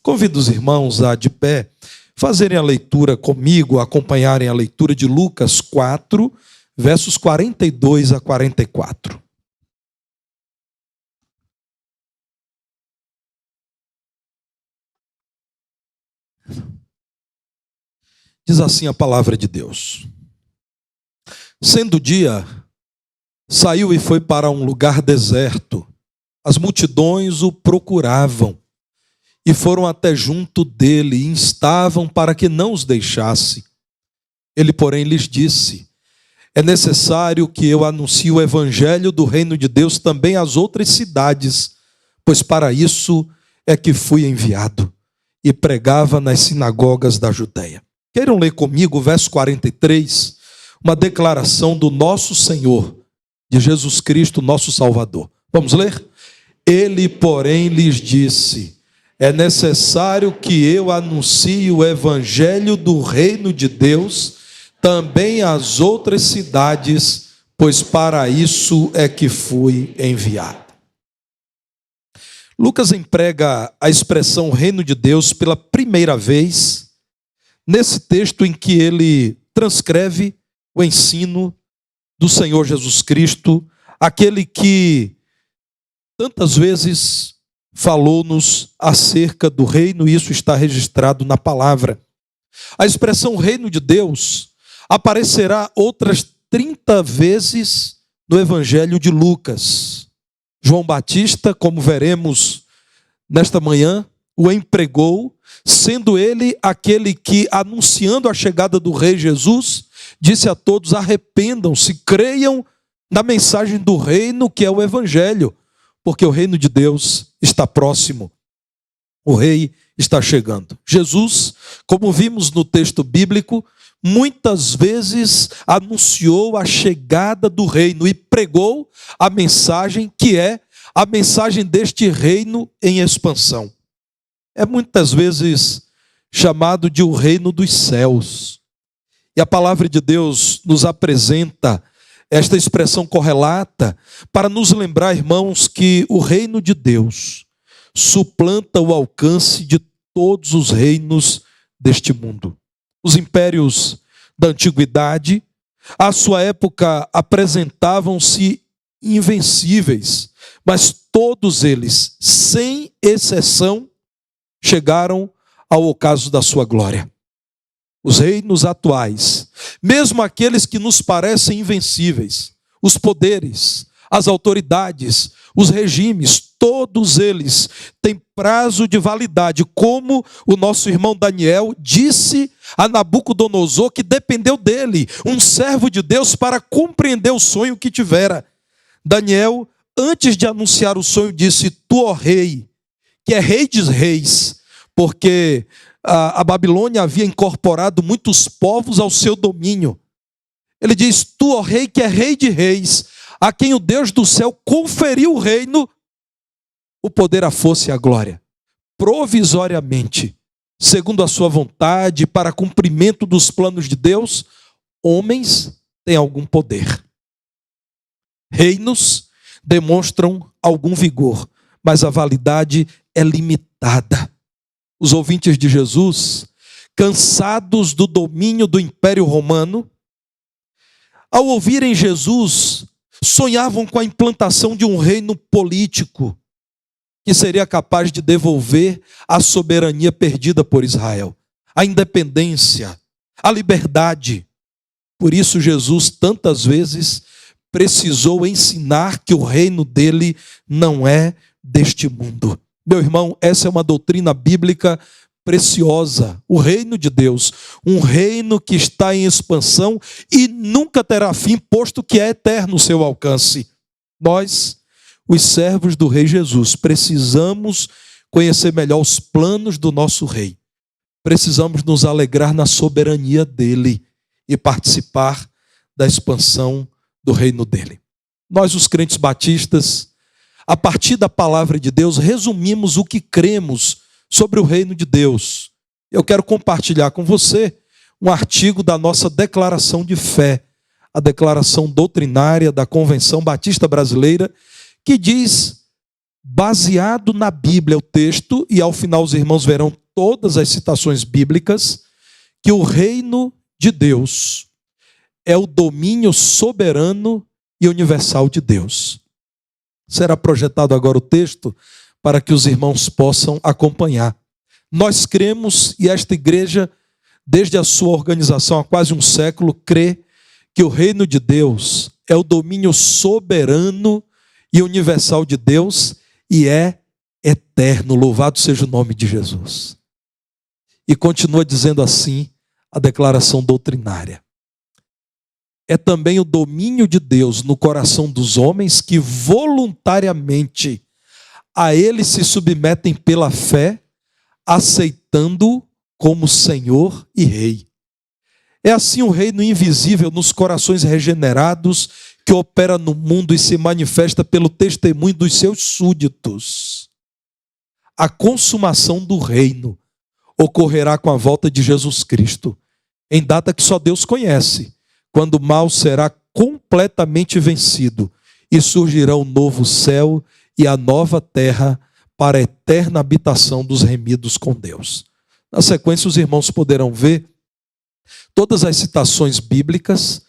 Convido os irmãos a, de pé, fazerem a leitura comigo, acompanharem a leitura de Lucas 4, versos 42 a 44. Diz assim a palavra de Deus. Sendo dia, saiu e foi para um lugar deserto. As multidões o procuravam e foram até junto dele e instavam para que não os deixasse. Ele, porém, lhes disse: é necessário que eu anuncie o evangelho do reino de Deus também às outras cidades, pois para isso é que fui enviado. E pregava nas sinagogas da Judeia. Queiram ler comigo o verso 43, uma declaração do nosso Senhor, de Jesus Cristo, nosso Salvador. Vamos ler? Ele, porém, lhes disse: é necessário que eu anuncie o evangelho do reino de Deus também às outras cidades, pois para isso é que fui enviado. Lucas emprega a expressão reino de Deus pela primeira vez nesse texto em que ele transcreve o ensino do Senhor Jesus Cristo, aquele que tantas vezes falou-nos acerca do reino, e isso está registrado na palavra. A expressão reino de Deus aparecerá outras 30 vezes no Evangelho de Lucas. João Batista, como veremos nesta manhã, o empregou, sendo ele aquele que, anunciando a chegada do Rei Jesus, disse a todos: arrependam-se, creiam na mensagem do reino, que é o Evangelho, porque o reino de Deus está próximo, o Rei está chegando. Jesus, como vimos no texto bíblico, muitas vezes anunciou a chegada do reino e pregou a mensagem que é a mensagem deste reino em expansão. É muitas vezes chamado de o reino dos céus. E a palavra de Deus nos apresenta esta expressão correlata para nos lembrar, irmãos, que o reino de Deus suplanta o alcance de todos os reinos deste mundo. Os impérios da antiguidade, à sua época, apresentavam-se invencíveis, mas todos eles, sem exceção, chegaram ao ocaso da sua glória. Os reinos atuais, mesmo aqueles que nos parecem invencíveis, os poderes, as autoridades, os regimes, todos eles têm prazo de validade, como o nosso irmão Daniel disse a Nabucodonosor, que dependeu dele, um servo de Deus, para compreender o sonho que tivera. Daniel, antes de anunciar o sonho, disse: tu, ó rei, que é rei dos reis, porque a Babilônia havia incorporado muitos povos ao seu domínio. Ele diz: tu, ó rei, que é rei de reis, a quem o Deus do céu conferiu o reino, o poder, a força e a glória, provisoriamente, segundo a sua vontade, para cumprimento dos planos de Deus, homens têm algum poder. Reinos demonstram algum vigor, mas a validade é limitada. Os ouvintes de Jesus, cansados do domínio do Império Romano, ao ouvirem Jesus, sonhavam com a implantação de um reino político que seria capaz de devolver a soberania perdida por Israel, a independência, a liberdade. Por isso Jesus tantas vezes precisou ensinar que o reino dele não é deste mundo. Meu irmão, essa é uma doutrina bíblica preciosa. O reino de Deus, um reino que está em expansão e nunca terá fim, posto que é eterno o seu alcance. Nós, os servos do Rei Jesus, precisamos conhecer melhor os planos do nosso Rei. Precisamos nos alegrar na soberania dele e participar da expansão do reino dele. Nós, os crentes batistas, a partir da palavra de Deus, resumimos o que cremos sobre o reino de Deus. Eu quero compartilhar com você um artigo da nossa declaração de fé, a declaração doutrinária da Convenção Batista Brasileira, que diz baseado na Bíblia, o texto, e ao final os irmãos verão todas as citações bíblicas, que o reino de Deus é o domínio soberano e universal de Deus. Será projetado agora o texto para que os irmãos possam acompanhar. Nós cremos, e esta igreja, desde a sua organização há quase um século, crê que o reino de Deus é o domínio soberano e universal de Deus e é eterno. Louvado seja o nome de Jesus. E continua dizendo assim a declaração doutrinária. É também o domínio de Deus no coração dos homens que voluntariamente a ele se submetem pela fé, aceitando-o como Senhor e Rei. É assim o reino invisível nos corações regenerados que opera no mundo e se manifesta pelo testemunho dos seus súditos. A consumação do reino ocorrerá com a volta de Jesus Cristo, em data que só Deus conhece, quando o mal será completamente vencido e surgirá o novo céu e a nova terra para a eterna habitação dos remidos com Deus. Na sequência, os irmãos poderão ver todas as citações bíblicas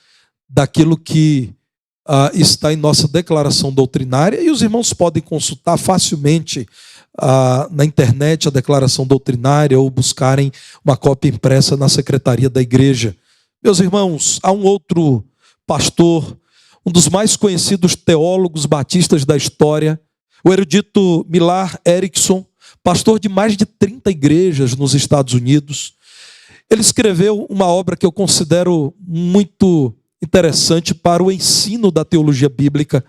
daquilo que está em nossa declaração doutrinária, e os irmãos podem consultar facilmente na internet a declaração doutrinária ou buscarem uma cópia impressa na secretaria da igreja. Meus irmãos, há um outro pastor, um dos mais conhecidos teólogos batistas da história, o erudito Millar Erickson, pastor de mais de 30 igrejas nos Estados Unidos. Ele escreveu uma obra que eu considero muito interessante para o ensino da teologia bíblica.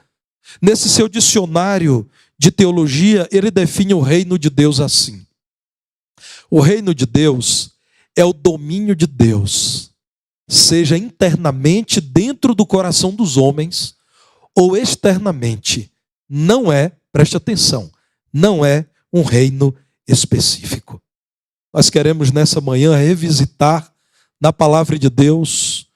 Nesse seu dicionário de teologia, ele define o reino de Deus assim: o reino de Deus é o domínio de Deus, seja internamente dentro do coração dos homens ou externamente. Não é, preste atenção, não é um reino específico. Nós queremos nessa manhã revisitar na palavra de Deus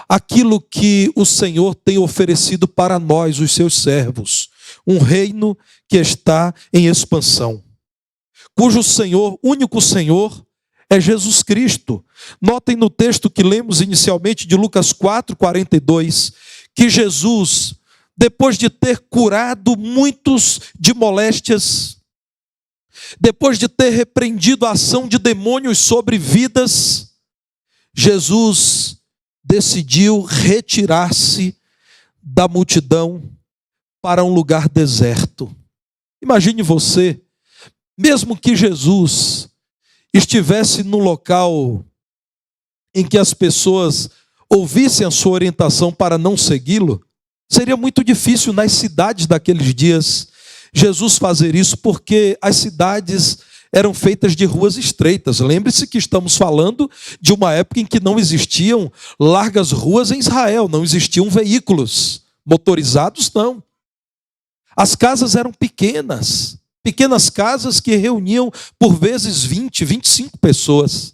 aquilo que o Senhor tem oferecido para nós, os seus servos. Um reino que está em expansão, cujo Senhor, único Senhor, é Jesus Cristo. Notem no texto que lemos inicialmente de Lucas 4:42, que Jesus, depois de ter curado muitos de moléstias, depois de ter repreendido a ação de demônios sobre vidas, Jesus decidiu retirar-se da multidão para um lugar deserto. Imagine você, mesmo que Jesus estivesse no local em que as pessoas ouvissem a sua orientação para não segui-lo, seria muito difícil nas cidades daqueles dias Jesus fazer isso, porque as cidades eram feitas de ruas estreitas. Lembre-se que estamos falando de uma época em que não existiam largas ruas em Israel, não existiam veículos motorizados, não. As casas eram pequenas casas que reuniam por vezes 20, 25 pessoas.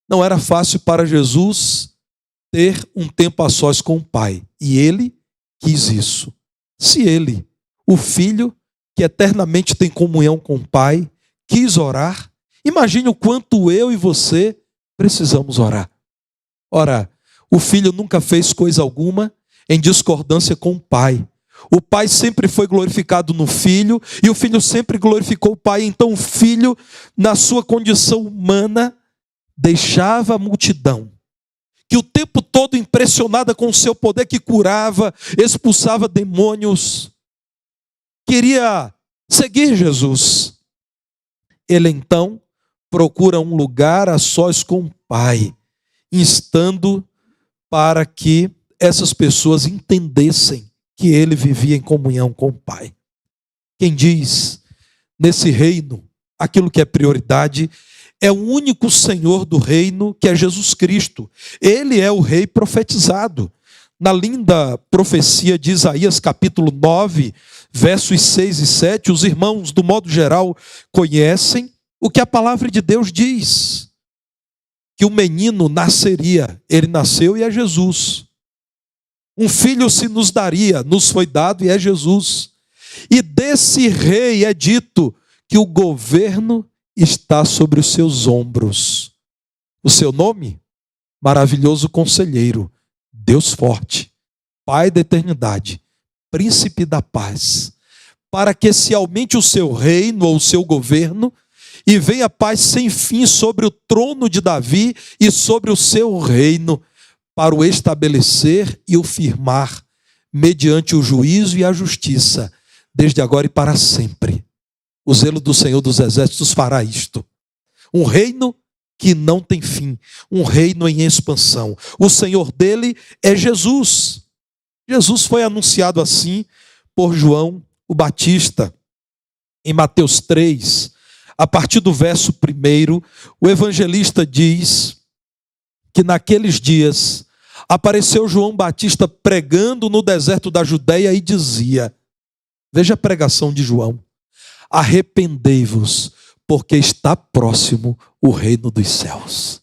Não era fácil para Jesus ter um tempo a sós com o Pai, e ele quis isso. Se ele, o Filho, que eternamente tem comunhão com o Pai, quis orar, imagine o quanto eu e você precisamos orar. Ora, o Filho nunca fez coisa alguma em discordância com o Pai. O Pai sempre foi glorificado no Filho, e o Filho sempre glorificou o Pai. Então o Filho, na sua condição humana, deixava a multidão, que o tempo todo impressionada com o seu poder, que curava, expulsava demônios, queria seguir Jesus. Ele então procura um lugar a sós com o Pai, instando para que essas pessoas entendessem que ele vivia em comunhão com o Pai. Quem diz nesse reino aquilo que é prioridade é o único Senhor do reino, que é Jesus Cristo. Ele é o Rei profetizado. Na linda profecia de Isaías capítulo 9, versos 6 e 7, os irmãos, do modo geral, conhecem o que a palavra de Deus diz: que o menino nasceria, ele nasceu e é Jesus. Um filho se nos daria, nos foi dado e é Jesus. E desse rei é dito que o governo está sobre os seus ombros. O seu nome? Maravilhoso Conselheiro, Deus Forte, Pai da Eternidade, Príncipe da Paz, para que se aumente o seu reino ou o seu governo e venha paz sem fim sobre o trono de Davi e sobre o seu reino, para o estabelecer e o firmar, mediante o juízo e a justiça, desde agora e para sempre. O zelo do Senhor dos Exércitos fará isto. Um reino que não tem fim, um reino em expansão. O Senhor dele é Jesus. Jesus foi anunciado assim por João o Batista. Em Mateus 3, a partir do verso 1, o evangelista diz que naqueles dias apareceu João Batista pregando no deserto da Judeia e dizia, veja a pregação de João, arrependei-vos, porque está próximo o reino dos céus.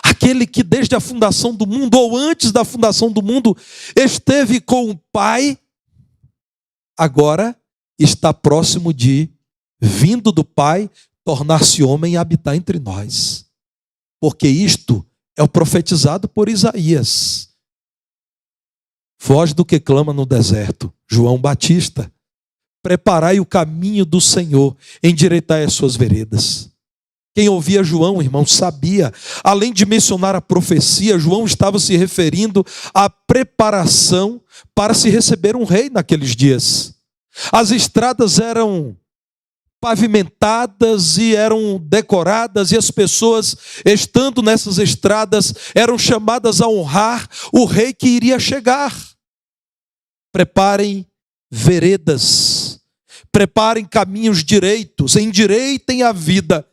Aquele que desde a fundação do mundo, ou antes da fundação do mundo, esteve com o Pai, agora está próximo de, vindo do Pai, tornar-se homem e habitar entre nós. Porque isto é o profetizado por Isaías. Voz do que clama no deserto, João Batista. Preparai o caminho do Senhor, endireitai as suas veredas. Quem ouvia João, irmão, sabia. Além de mencionar a profecia, João estava se referindo à preparação para se receber um rei naqueles dias. As estradas eram pavimentadas e eram decoradas, e as pessoas, estando nessas estradas, eram chamadas a honrar o rei que iria chegar. Preparem veredas, preparem caminhos direitos, endireitem a vida,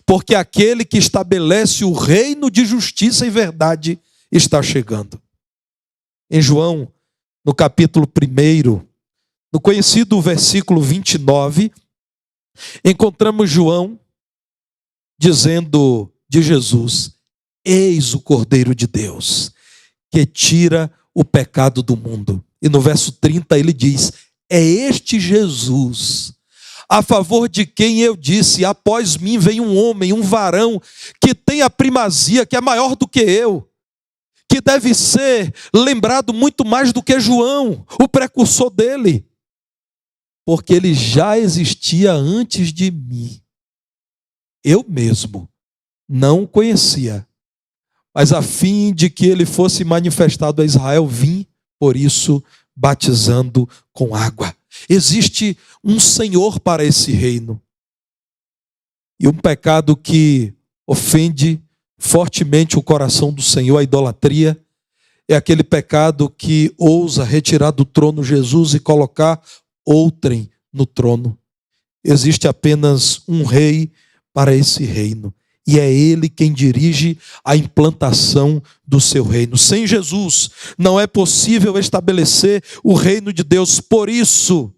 porque aquele que estabelece o reino de justiça e verdade está chegando. Em João, no capítulo 1, no conhecido versículo 29, encontramos João dizendo de Jesus, eis o Cordeiro de Deus, que tira o pecado do mundo. E no verso 30 ele diz, é este Jesus, a favor de quem eu disse, após mim vem um homem, um varão, que tem a primazia, que é maior do que eu, que deve ser lembrado muito mais do que João, o precursor dele, porque ele já existia antes de mim. Eu mesmo não o conhecia, mas a fim de que ele fosse manifestado a Israel, vim, por isso, batizando com água. Existe um Senhor para esse reino. E um pecado que ofende fortemente o coração do Senhor, a idolatria, é aquele pecado que ousa retirar do trono Jesus e colocar outrem no trono. Existe apenas um rei para esse reino. E é ele quem dirige a implantação do seu reino. Sem Jesus, não é possível estabelecer o reino de Deus. Por isso,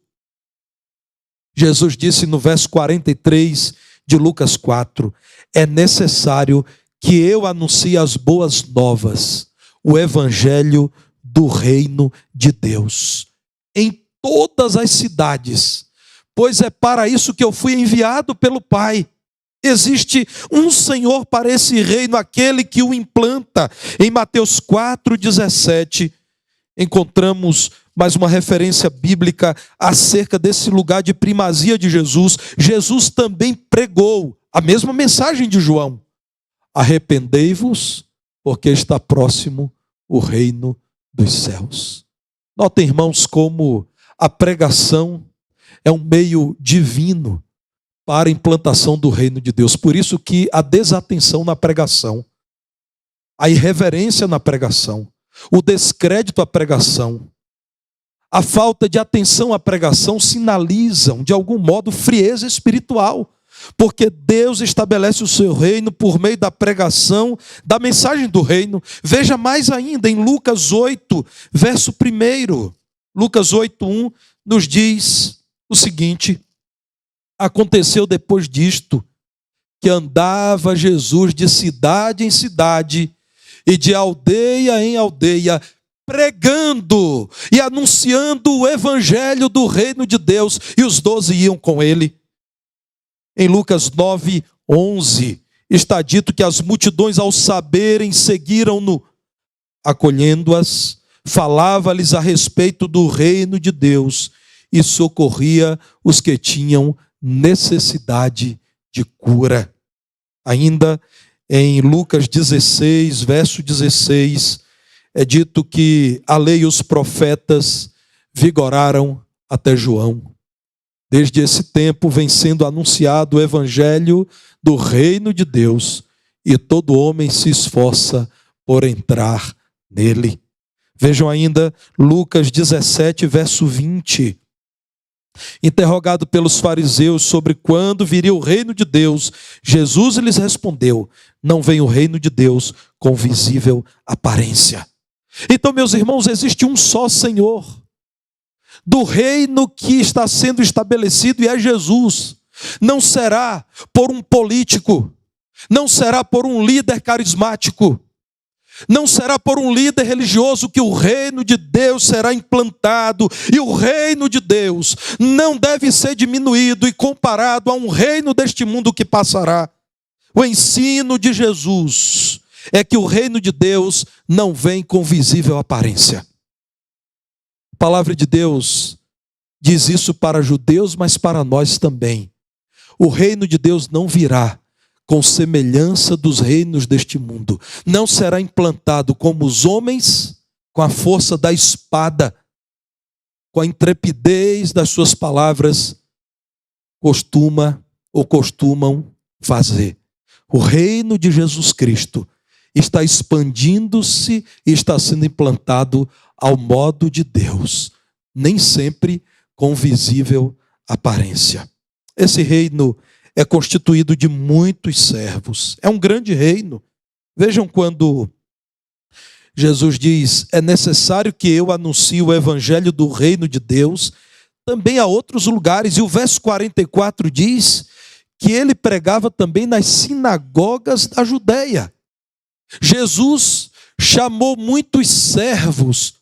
Jesus disse no verso 43 de Lucas 4, é necessário que eu anuncie as boas novas, o evangelho do reino de Deus, em todas as cidades, pois é para isso que eu fui enviado pelo Pai. Existe um Senhor para esse reino, aquele que o implanta. Em Mateus 4,17, encontramos mais uma referência bíblica acerca desse lugar de primazia de Jesus. Jesus também pregou a mesma mensagem de João. Arrependei-vos, porque está próximo o reino dos céus. Notem, irmãos, como a pregação é um meio divino para a implantação do reino de Deus. Por isso que a desatenção na pregação, a irreverência na pregação, o descrédito à pregação, a falta de atenção à pregação sinalizam, de algum modo, frieza espiritual. Porque Deus estabelece o seu reino por meio da pregação, da mensagem do reino. Veja mais ainda em Lucas 8, verso 1. Lucas 8:1 nos diz o seguinte: aconteceu depois disto, que andava Jesus de cidade em cidade e de aldeia em aldeia, pregando e anunciando o evangelho do reino de Deus, e os 12 iam com ele. Em Lucas 9:11, está dito que as multidões, ao saberem, seguiram-no, acolhendo-as, falava-lhes a respeito do reino de Deus e socorria os que tinham necessidade de cura. Ainda em Lucas 16, verso 16, é dito que a lei e os profetas vigoraram até João. Desde esse tempo vem sendo anunciado o evangelho do reino de Deus, e todo homem se esforça por entrar nele. Vejam ainda Lucas 17, verso 20. Interrogado pelos fariseus sobre quando viria o reino de Deus, Jesus lhes respondeu: não vem o reino de Deus com visível aparência. Então, meus irmãos, existe um só Senhor do reino que está sendo estabelecido, e é Jesus. Não será por um político, não será por um líder carismático, não será por um líder religioso que o reino de Deus será implantado. E o reino de Deus não deve ser diminuído e comparado a um reino deste mundo que passará. O ensino de Jesus é que o reino de Deus não vem com visível aparência. A palavra de Deus diz isso para judeus, mas para nós também. O reino de Deus não virá com semelhança dos reinos deste mundo. Não será implantado como os homens, com a força da espada, com a intrepidez das suas palavras, costumam fazer. O reino de Jesus Cristo está expandindo-se e está sendo implantado ao modo de Deus, nem sempre com visível aparência. Esse reino é constituído de muitos servos. É um grande reino. Vejam quando Jesus diz: é necessário que eu anuncie o evangelho do reino de Deus também a outros lugares. E o verso 44 diz que ele pregava também nas sinagogas da Judeia. Jesus chamou muitos servos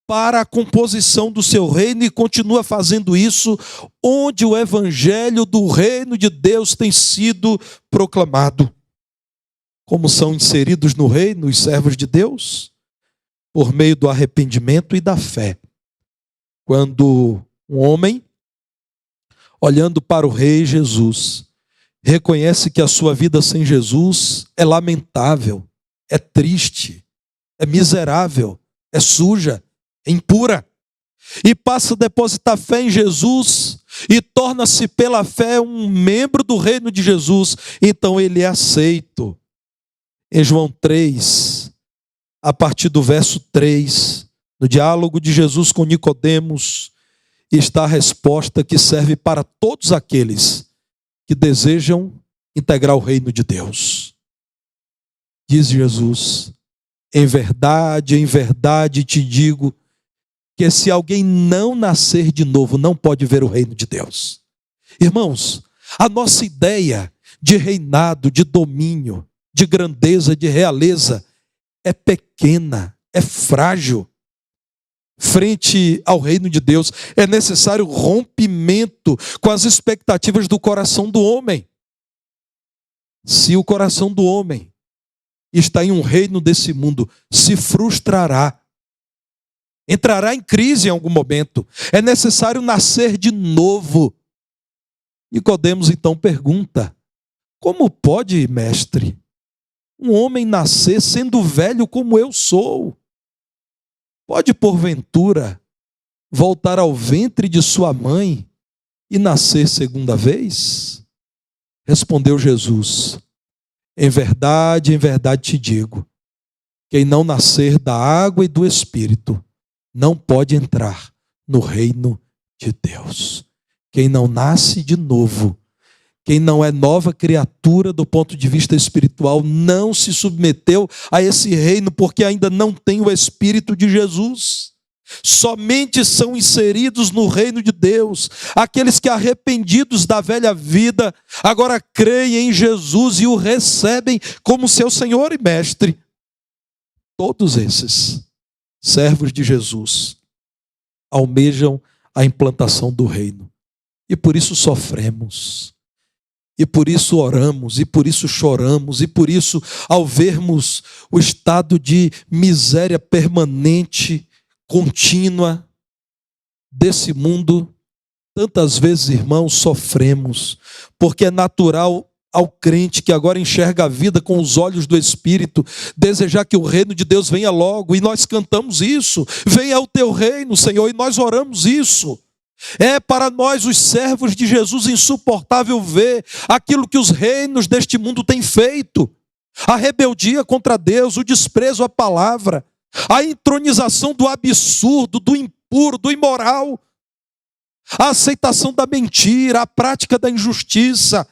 para a composição do seu reino e continua fazendo isso onde o evangelho do reino de Deus tem sido proclamado. Como são inseridos no reino os servos de Deus? Por meio do arrependimento e da fé. Quando um homem, olhando para o rei Jesus, reconhece que a sua vida sem Jesus é lamentável, é triste, é miserável, é suja, impura, e passa a depositar fé em Jesus e torna-se pela fé um membro do reino de Jesus, então ele é aceito. Em João 3, a partir do verso 3, no diálogo de Jesus com Nicodemos, está a resposta que serve para todos aqueles que desejam integrar o reino de Deus. Diz Jesus: em verdade te digo, que se alguém não nascer de novo, não pode ver o reino de Deus. Irmãos, a nossa ideia de reinado, de domínio, de grandeza, de realeza, é pequena, é frágil. Frente ao reino de Deus, é necessário rompimento com as expectativas do coração do homem. Se o coração do homem está em um reino desse mundo, se frustrará. Entrará em crise em algum momento. É necessário nascer de novo. Nicodemos então pergunta: como pode, mestre, um homem nascer sendo velho como eu sou? Pode, porventura, voltar ao ventre de sua mãe e nascer segunda vez? Respondeu Jesus: em verdade te digo, quem não nascer da água e do Espírito não pode entrar no reino de Deus. Quem não nasce de novo, quem não é nova criatura do ponto de vista espiritual, não se submeteu a esse reino porque ainda não tem o Espírito de Jesus. Somente são inseridos no reino de Deus aqueles que, arrependidos da velha vida, agora creem em Jesus e o recebem como seu Senhor e Mestre. Todos esses servos de Jesus, almejam a implantação do reino. E por isso sofremos. E por isso oramos, e por isso choramos, e por isso, ao vermos o estado de miséria permanente, contínua desse mundo, tantas vezes, irmãos, sofremos, porque é natural ao crente que agora enxerga a vida com os olhos do Espírito, desejar que o reino de Deus venha logo, e nós cantamos isso, venha o teu reino, Senhor, e nós oramos isso. É para nós, os servos de Jesus, insuportável ver aquilo que os reinos deste mundo têm feito. A rebeldia contra Deus, o desprezo à palavra, a entronização do absurdo, do impuro, do imoral, a aceitação da mentira, a prática da injustiça.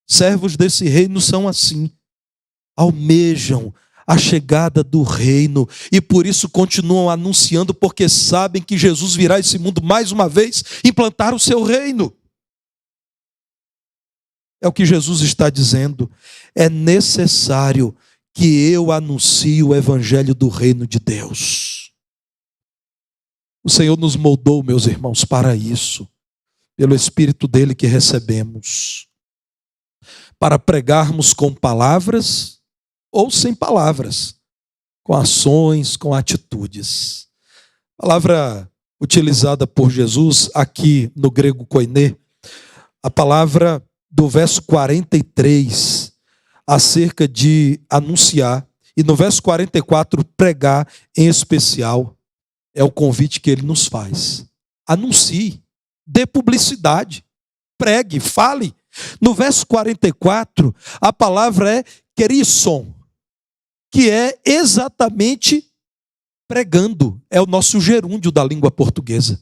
Servos desse reino são assim, almejam a chegada do reino, e por isso continuam anunciando, porque sabem que Jesus virá a esse mundo mais uma vez implantar o seu reino. É o que Jesus está dizendo. É necessário que eu anuncie o evangelho do reino de Deus. O Senhor nos moldou, meus irmãos, para isso, pelo Espírito dele que recebemos, para pregarmos com palavras ou sem palavras, com ações, com atitudes. A palavra utilizada por Jesus aqui no grego koiné, a palavra do verso 43, acerca de anunciar, e no verso 44, pregar em especial, é o convite que ele nos faz. Anuncie, dê publicidade, pregue, fale. No verso 44, a palavra é kerisson, que é exatamente pregando. É o nosso gerúndio da língua portuguesa.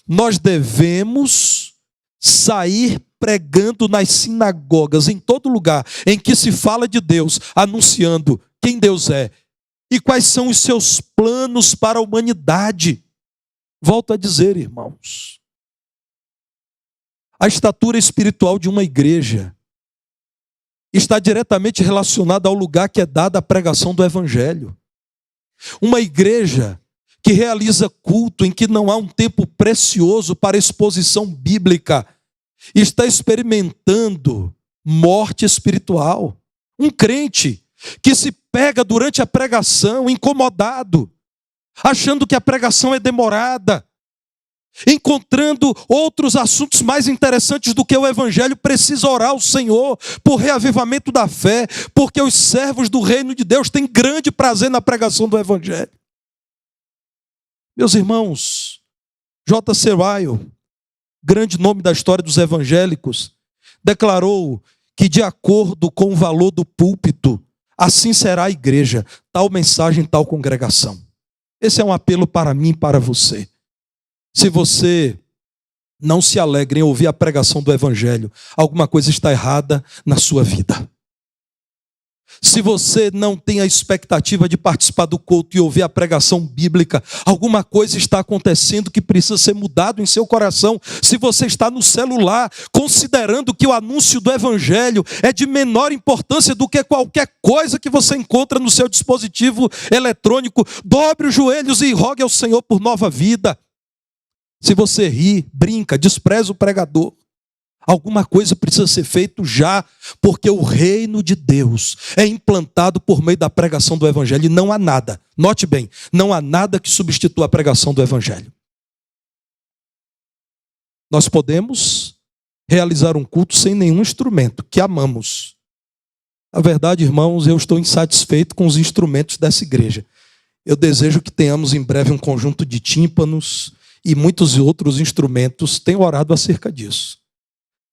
Nós devemos sair pregando nas sinagogas, em todo lugar em que se fala de Deus, anunciando quem Deus é e quais são os seus planos para a humanidade. Volto a dizer, irmãos, a estatura espiritual de uma igreja está diretamente relacionada ao lugar que é dada à pregação do evangelho. Uma igreja que realiza culto em que não há um tempo precioso para exposição bíblica está experimentando morte espiritual. Um crente que se pega durante a pregação incomodado, achando que a pregação é demorada, encontrando outros assuntos mais interessantes do que o evangelho, precisa orar ao Senhor por reavivamento da fé, porque os servos do reino de Deus têm grande prazer na pregação do evangelho. Meus irmãos, J.C. Ryle, grande nome da história dos evangélicos, declarou que, de acordo com o valor do púlpito, assim será a igreja, tal mensagem, tal congregação. Esse é um apelo para mim e para você. Se você não se alegra em ouvir a pregação do evangelho, alguma coisa está errada na sua vida. Se você não tem a expectativa de participar do culto e ouvir a pregação bíblica, alguma coisa está acontecendo que precisa ser mudado em seu coração. Se você está no celular, considerando que o anúncio do evangelho é de menor importância do que qualquer coisa que você encontra no seu dispositivo eletrônico, dobre os joelhos e rogue ao Senhor por nova vida. Se você ri, brinca, despreza o pregador, alguma coisa precisa ser feito já, porque o reino de Deus é implantado por meio da pregação do evangelho, e não há nada, note bem, não há nada que substitua a pregação do evangelho. Nós podemos realizar um culto sem nenhum instrumento, que amamos. Na verdade, irmãos, eu estou insatisfeito com os instrumentos dessa igreja. Eu desejo que tenhamos em breve um conjunto de tímpanos e muitos outros instrumentos. Tenho orado acerca disso.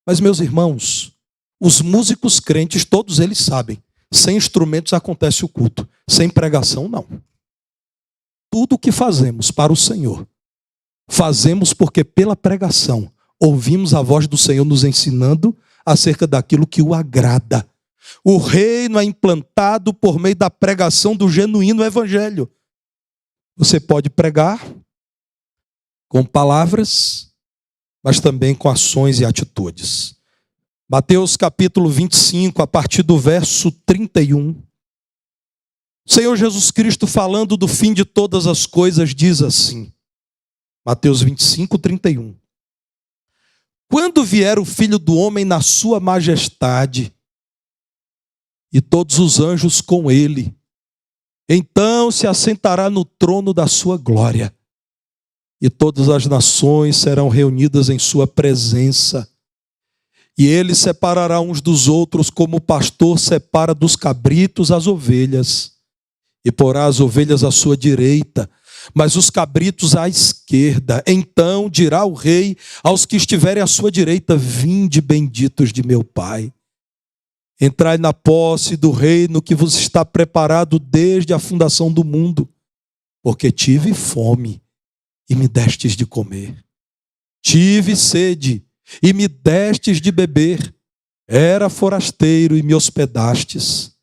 Mas, meus irmãos, os músicos crentes, todos eles sabem, sem instrumentos acontece o culto, sem pregação não. Tudo o que fazemos para o Senhor, fazemos porque pela pregação ouvimos a voz do Senhor nos ensinando acerca daquilo que o agrada. O reino é implantado por meio da pregação do genuíno evangelho. Você pode pregar com palavras, mas também com ações e atitudes. Mateus capítulo 25, a partir do verso 31. O Senhor Jesus Cristo, falando do fim de todas as coisas, diz assim, Mateus 25, 31. Quando vier o Filho do Homem na sua majestade, e todos os anjos com ele, então se assentará no trono da sua glória, e todas as nações serão reunidas em sua presença, e ele separará uns dos outros, como o pastor separa dos cabritos as ovelhas, e porá as ovelhas à sua direita, mas os cabritos à esquerda. Então dirá o rei aos que estiverem à sua direita: vinde, benditos de meu Pai, entrai na posse do reino que vos está preparado desde a fundação do mundo, porque tive fome e me destes de comer, tive sede e me destes de beber, era forasteiro e me hospedastes,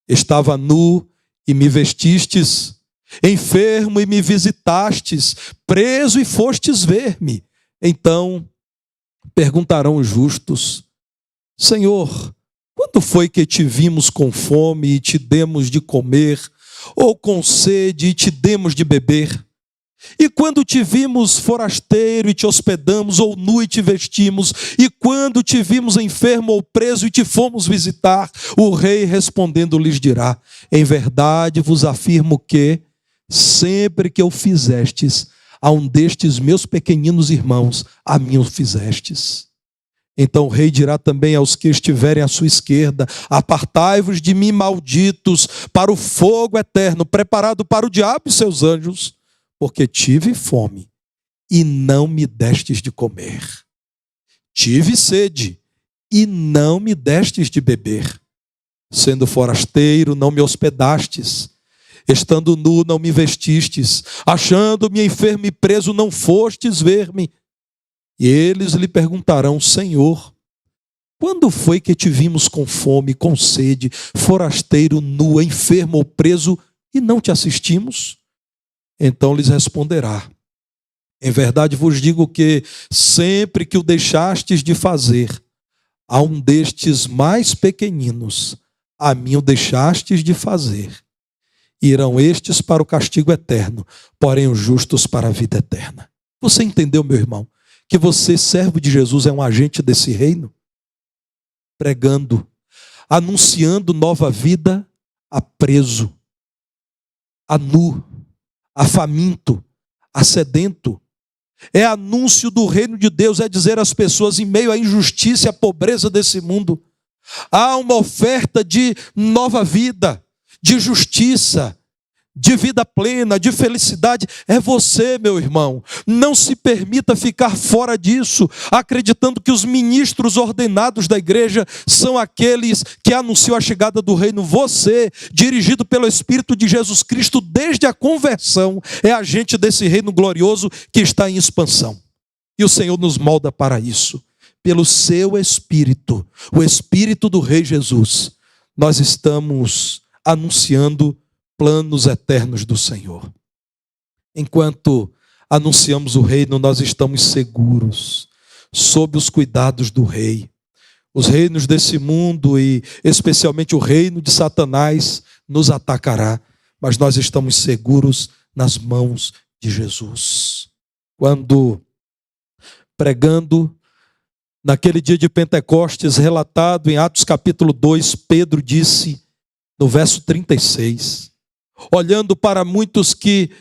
estava nu e me vestistes, enfermo e me visitastes, preso e fostes ver-me. Então perguntarão os justos: Senhor, quando foi que te vimos com fome e te demos de comer, ou com sede e te demos de beber? E quando te vimos forasteiro e te hospedamos, ou nu e te vestimos? E quando te vimos enfermo ou preso e te fomos visitar? O rei respondendo lhes dirá: em verdade vos afirmo que, sempre que o fizestes a um destes meus pequeninos irmãos, a mim o fizestes. Então o rei dirá também aos que estiverem à sua esquerda: apartai-vos de mim, malditos, para o fogo eterno, preparado para o diabo e seus anjos, porque tive fome e não me destes de comer, tive sede e não me destes de beber, sendo forasteiro não me hospedastes, estando nu não me vestistes, achando-me enfermo e preso não fostes ver-me. E eles lhe perguntarão: Senhor, quando foi que te vimos com fome, com sede, forasteiro, nu, enfermo ou preso, e não te assistimos? Então lhes responderá: em verdade vos digo que, sempre que o deixastes de fazer a um destes mais pequeninos, a mim o deixastes de fazer. Irão estes para o castigo eterno, porém os justos para a vida eterna. Você entendeu, meu irmão, que você, servo de Jesus, é um agente desse reino? Pregando, anunciando nova vida a preso, a nu, a faminto, a sedento. É anúncio do reino de Deus, é dizer às pessoas, em meio à injustiça e à pobreza desse mundo, há uma oferta de nova vida, de justiça, de vida plena, de felicidade. É você, meu irmão. Não se permita ficar fora disso, acreditando que os ministros ordenados da igreja são aqueles que anunciam a chegada do reino. Você, dirigido pelo Espírito de Jesus Cristo desde a conversão, é agente desse reino glorioso que está em expansão. E o Senhor nos molda para isso. Pelo seu Espírito, o Espírito do Rei Jesus, nós estamos anunciando planos eternos do Senhor. Enquanto anunciamos o reino, nós estamos seguros, sob os cuidados do Rei. Os reinos desse mundo, e especialmente o reino de Satanás, nos atacará, mas nós estamos seguros nas mãos de Jesus. Quando, pregando, naquele dia de Pentecostes, relatado em Atos capítulo 2, Pedro disse, no verso 36, olhando para muitos que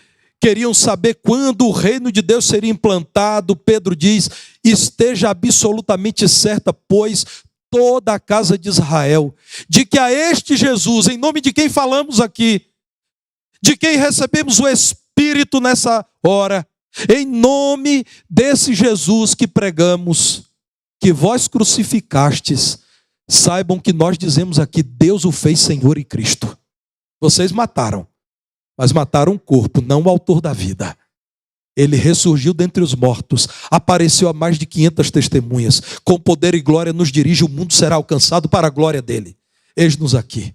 queriam saber quando o reino de Deus seria implantado, Pedro diz: esteja absolutamente certa, pois, toda a casa de Israel, de que a este Jesus, em nome de quem falamos aqui, de quem recebemos o Espírito nessa hora, em nome desse Jesus que pregamos, que vós crucificastes, saibam que nós dizemos aqui: Deus o fez Senhor e Cristo. Vocês mataram, mas mataram o corpo, não o autor da vida. Ele ressurgiu dentre os mortos, apareceu a mais de 500 testemunhas, com poder e glória nos dirige, o mundo será alcançado para a glória dele. Eis-nos aqui,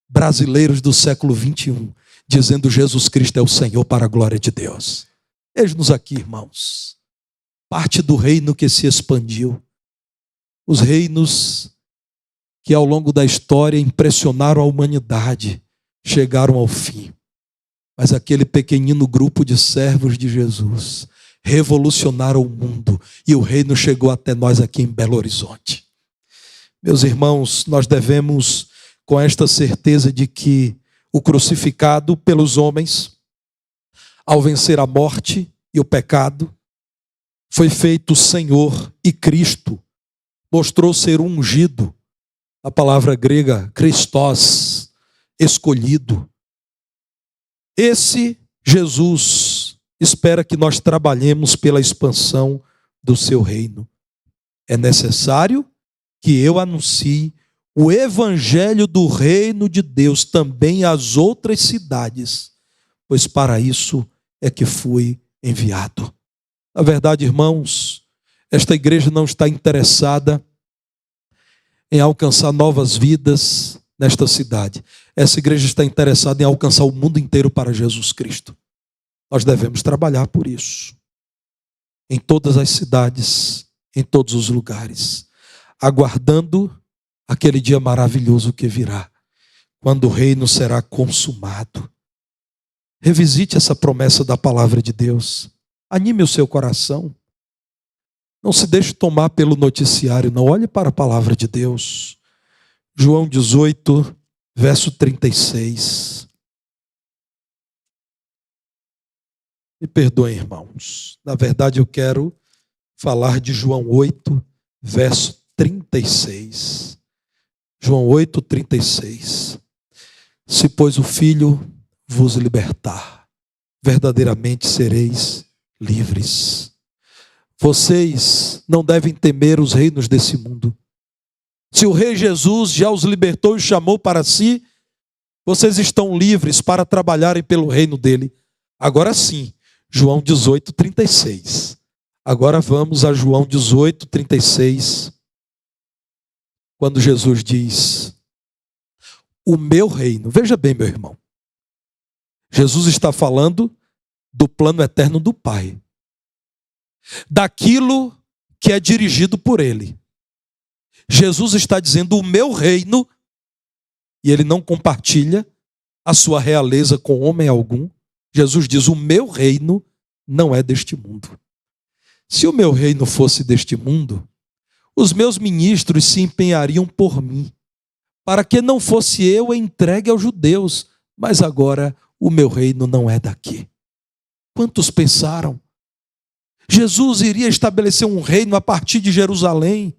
brasileiros do século 21, dizendo: Jesus Cristo é o Senhor para a glória de Deus. Eis-nos aqui, irmãos, parte do reino que se expandiu, os reinos que ao longo da história impressionaram a humanidade, chegaram ao fim. Mas aquele pequenino grupo de servos de Jesus revolucionaram o mundo e o reino chegou até nós aqui em Belo Horizonte. Meus irmãos, nós devemos, com esta certeza de que o crucificado pelos homens, ao vencer a morte e o pecado, foi feito Senhor e Cristo, mostrou ser ungido, a palavra grega Christos, escolhido. Esse Jesus espera que nós trabalhemos pela expansão do seu reino. É necessário que eu anuncie o evangelho do reino de Deus também às outras cidades, pois para isso é que fui enviado. Na verdade, irmãos, esta igreja não está interessada em alcançar novas vidas nesta cidade. Essa igreja está interessada em alcançar o mundo inteiro para Jesus Cristo. Nós devemos trabalhar por isso. Em todas as cidades, em todos os lugares, aguardando aquele dia maravilhoso que virá, quando o reino será consumado. Revisite essa promessa da palavra de Deus. Anime o seu coração. Não se deixe tomar pelo noticiário, não. Olhe para a palavra de Deus. João 18, verso 36. Me perdoem, irmãos. Na verdade, eu quero falar de João 8, verso 36. João 8, 36. Se, pois, o Filho vos libertar, verdadeiramente sereis livres. Vocês não devem temer os reinos desse mundo. Se o Rei Jesus já os libertou e os chamou para si, vocês estão livres para trabalharem pelo reino dele. Agora sim, João 18, 36. Agora vamos a João 18, 36. Quando Jesus diz: o meu reino. Veja bem, meu irmão. Jesus está falando do plano eterno do Pai. Daquilo que é dirigido por Ele. Jesus está dizendo o meu reino, e Ele não compartilha a sua realeza com homem algum. Jesus diz: o meu reino não é deste mundo. Se o meu reino fosse deste mundo, os meus ministros se empenhariam por mim, para que não fosse eu entregue aos judeus, mas agora o meu reino não é daqui. Quantos pensaram? Jesus iria estabelecer um reino a partir de Jerusalém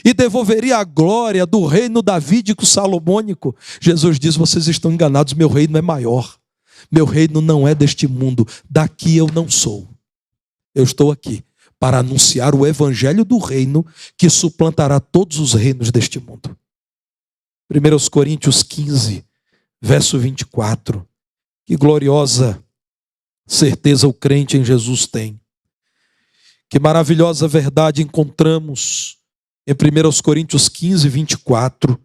e devolveria a glória do reino davídico salomônico. Jesus diz: vocês estão enganados, meu reino é maior. Meu reino não é deste mundo, daqui eu não sou. Eu estou aqui para anunciar o evangelho do reino que suplantará todos os reinos deste mundo. 1 Coríntios 15, verso 24. Que gloriosa certeza o crente em Jesus tem. Que maravilhosa verdade encontramos em 1 Coríntios 15, 24.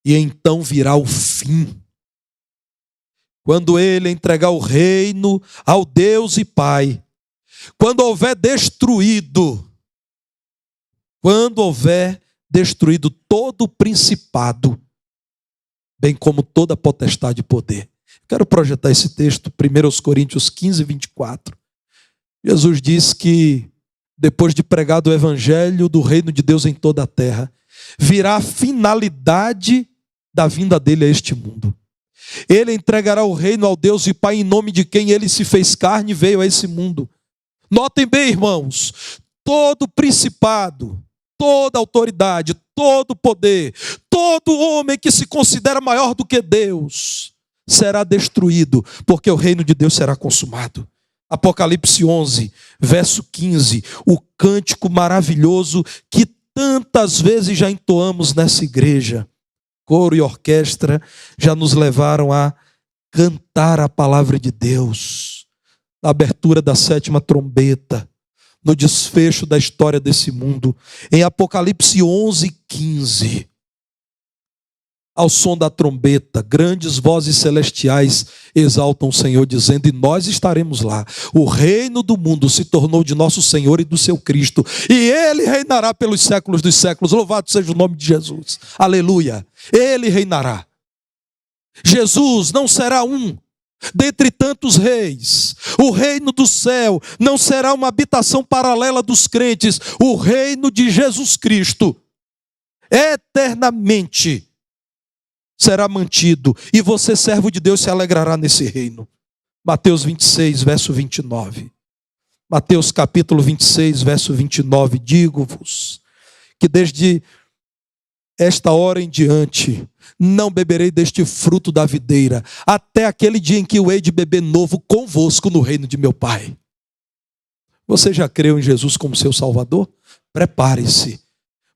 E então virá o fim. Quando ele entregar o reino ao Deus e Pai. Quando houver destruído todo o principado, bem como toda potestade e poder. Quero projetar esse texto, 1 Coríntios 15, 24. Jesus diz que depois de pregado o evangelho do reino de Deus em toda a terra, virá a finalidade da vinda dele a este mundo. Ele entregará o reino ao Deus e Pai, em nome de quem ele se fez carne e veio a esse mundo. Notem bem, irmãos, todo principado, toda autoridade, todo poder, todo homem que se considera maior do que Deus, será destruído, porque o reino de Deus será consumado. Apocalipse 11, verso 15, o cântico maravilhoso que tantas vezes já entoamos nessa igreja. Coro e orquestra já nos levaram a cantar a palavra de Deus. Na abertura da 7ª trombeta, no desfecho da história desse mundo, em Apocalipse 11, 15. Ao som da trombeta, grandes vozes celestiais exaltam o Senhor, dizendo: e nós estaremos lá. O reino do mundo se tornou de nosso Senhor e do seu Cristo, e Ele reinará pelos séculos dos séculos. Louvado seja o nome de Jesus. Aleluia. Ele reinará. Jesus não será um dentre tantos reis. O reino do céu não será uma habitação paralela dos crentes. O reino de Jesus Cristo eternamente será mantido, e você, servo de Deus, se alegrará nesse reino. Mateus 26, verso 29. Mateus capítulo 26, verso 29. Digo-vos que desde esta hora em diante não beberei deste fruto da videira, até aquele dia em que eu hei de beber novo convosco no reino de meu Pai. Você já creu em Jesus como seu Salvador? Prepare-se.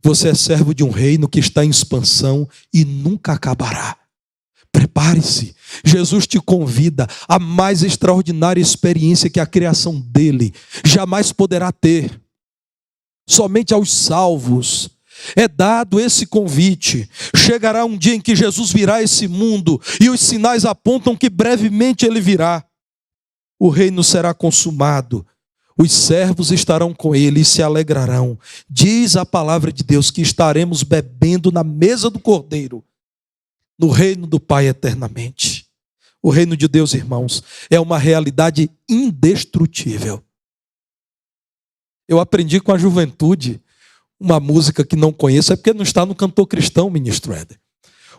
Você é servo de um reino que está em expansão e nunca acabará. Prepare-se. Jesus te convida à mais extraordinária experiência que a criação dele jamais poderá ter. Somente aos salvos é dado esse convite. Chegará um dia em que Jesus virá a esse mundo e os sinais apontam que brevemente ele virá. O reino será consumado. Os servos estarão com ele e se alegrarão. Diz a palavra de Deus que estaremos bebendo na mesa do Cordeiro, no reino do Pai eternamente. O reino de Deus, irmãos, é uma realidade indestrutível. Eu aprendi com a juventude uma música que não conheço, é porque não está no Cantor Cristão, ministro Éder.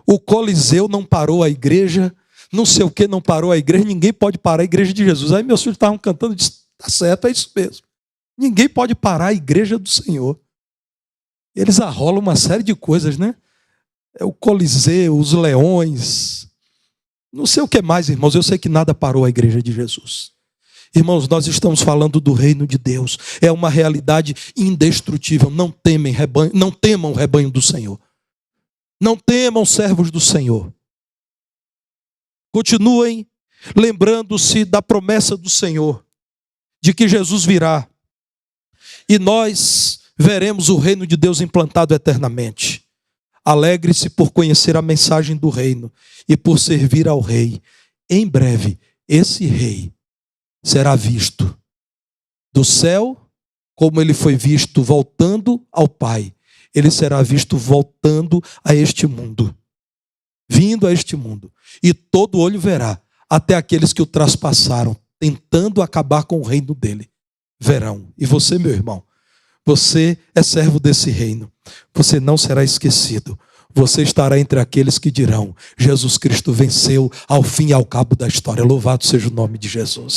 O Coliseu não parou a igreja, não sei o que não parou a igreja, ninguém pode parar a igreja de Jesus. Aí meus filhos estavam cantando e disseram, está certo, é isso mesmo. Ninguém pode parar a igreja do Senhor. Eles arrolam uma série de coisas, né? É o Coliseu, os leões, não sei o que mais, irmãos. Eu sei que nada parou a igreja de Jesus. Irmãos, nós estamos falando do reino de Deus. É uma realidade indestrutível. Não temam o rebanho do Senhor. Não temam servos do Senhor. Continuem lembrando-se da promessa do Senhor, de que Jesus virá e nós veremos o reino de Deus implantado eternamente. Alegre-se por conhecer a mensagem do reino e por servir ao rei. Em breve, esse rei será visto do céu, como ele foi visto voltando ao Pai. Ele será visto voltando a este mundo, vindo a este mundo. E todo olho verá, até aqueles que o traspassaram, tentando acabar com o reino dele, verão. E você, meu irmão, você é servo desse reino. Você não será esquecido. Você estará entre aqueles que dirão: Jesus Cristo venceu ao fim e ao cabo da história. Louvado seja o nome de Jesus.